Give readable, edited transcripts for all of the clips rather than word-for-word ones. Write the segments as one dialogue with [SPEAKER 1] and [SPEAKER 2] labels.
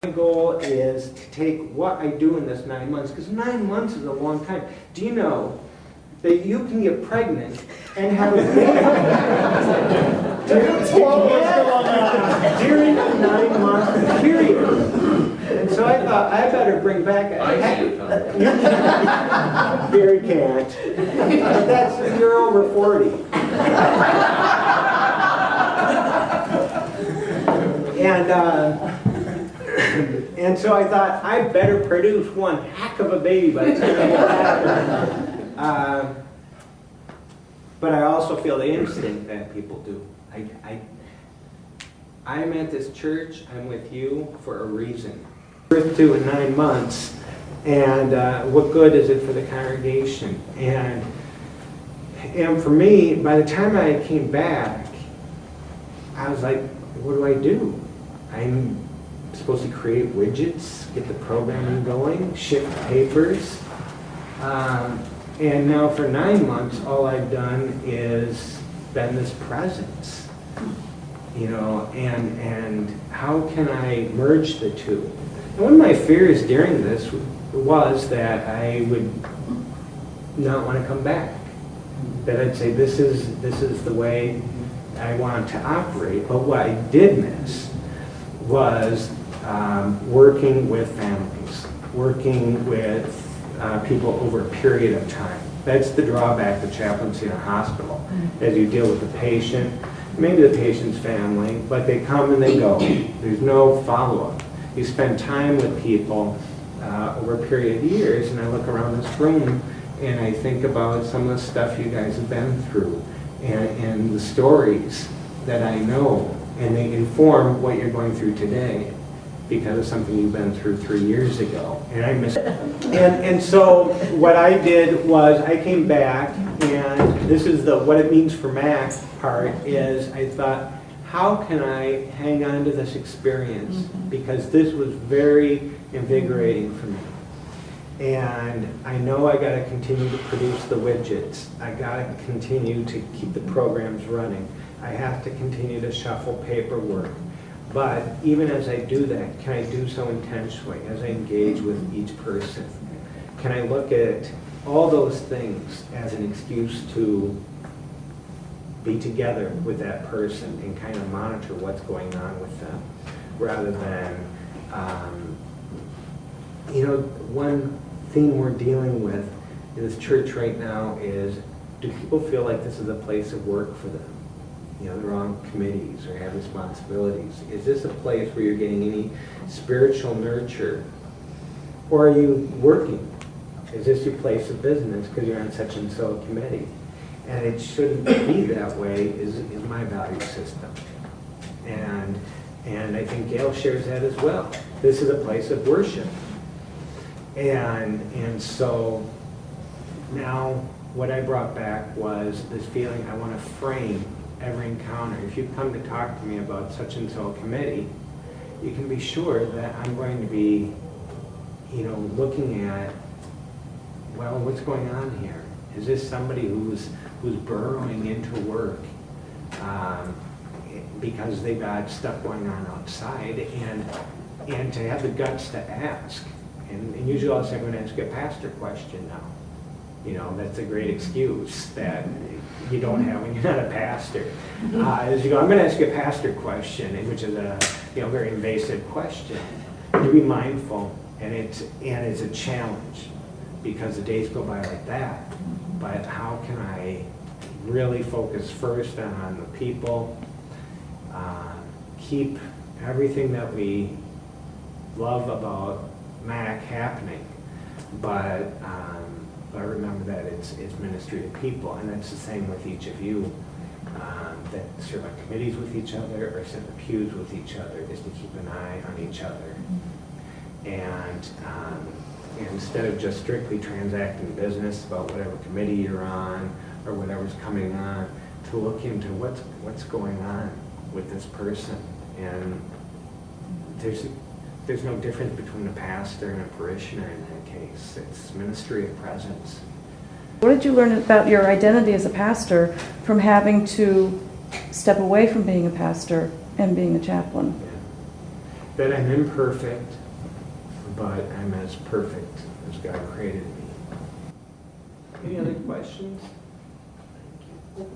[SPEAKER 1] My goal is to take what I do in this 9 months, because 9 months is a long time. Do you know that you can get pregnant and have a baby during a 9-month period? And so I thought I better bring back Gary can't. But that's, you're over 40. And so I thought, I better produce one heck of a baby by the time I get back. But I also feel the instinct that people do. I'm at this church, I'm with you for a reason. Birth to in 9 months, and what good is it for the congregation? And for me, by the time I came back, I was like, what do I do? I'm supposed to create widgets, get the programming going, ship papers. And now for 9 months, all I've done is been this presence. You know, and how can I merge the two? And one of my fears during this was that I would not want to come back. That I'd say, this is the way I want to operate. But what I did miss was working with families, working with people over a period of time. That's the drawback to chaplaincy in a hospital, as you deal with the patient, maybe the patient's family, but they come and they go. There's no follow-up. You spend time with people over a period of years, and I look around this room and I think about some of the stuff you guys have been through and the stories that I know, and they inform what you're going through today because of something you've been through 3 years ago. And I miss it. And so what I did was I came back, and this is the what it means for Mac part, is I thought, how can I hang on to this experience? Because this was very invigorating for me. And I know I got to continue to produce the widgets. I got to continue to keep the programs running. I have to continue to shuffle paperwork. But even as I do that, can I do so intentionally as I engage with each person? Can I look at all those things as an excuse to be together with that person and kind of monitor what's going on with them, rather than, you know, one thing we're dealing with in this church right now is, do people feel like this is a place of work for them? You know, they're on committees or have responsibilities. Is this a place where you're getting any spiritual nurture? Or are you working? Is this your place of business because you're on such and so committee? And it shouldn't be that way, is my value system. And I think Gail shares that as well. This is a place of worship. And so now what I brought back was this feeling I want to frame every encounter. If you come to talk to me about such and so committee, you can be sure that I'm going to be, you know, looking at, well, what's going on here? Is this somebody who's burrowing into work because they've got stuff going on outside, and to have the guts to ask. And usually I'll say, I'm going to ask a pastor question now. You know, that's a great excuse that you don't have when you're not a pastor. As you go, I'm going to ask you a pastor question, which is a very invasive question. To be mindful, and it's a challenge because the days go by like that. But how can I really focus first on the people, keep everything that we love about Mac happening, but remember that it's ministry to people, and that's the same with each of you that serve on committees with each other or sit in the pews with each other, is to keep an eye on each other. And instead of just strictly transacting business about whatever committee you're on or whatever's coming on, to look into what's going on with this person. And there's no difference between a pastor and a parishioner in that case. It's ministry of presence.
[SPEAKER 2] What did you learn about your identity as a pastor from having to step away from being a pastor and being a chaplain?
[SPEAKER 1] that I'm imperfect, but I'm as perfect as God created me. Any other questions?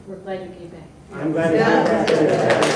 [SPEAKER 3] We're glad you came back.
[SPEAKER 1] I'm glad to be back.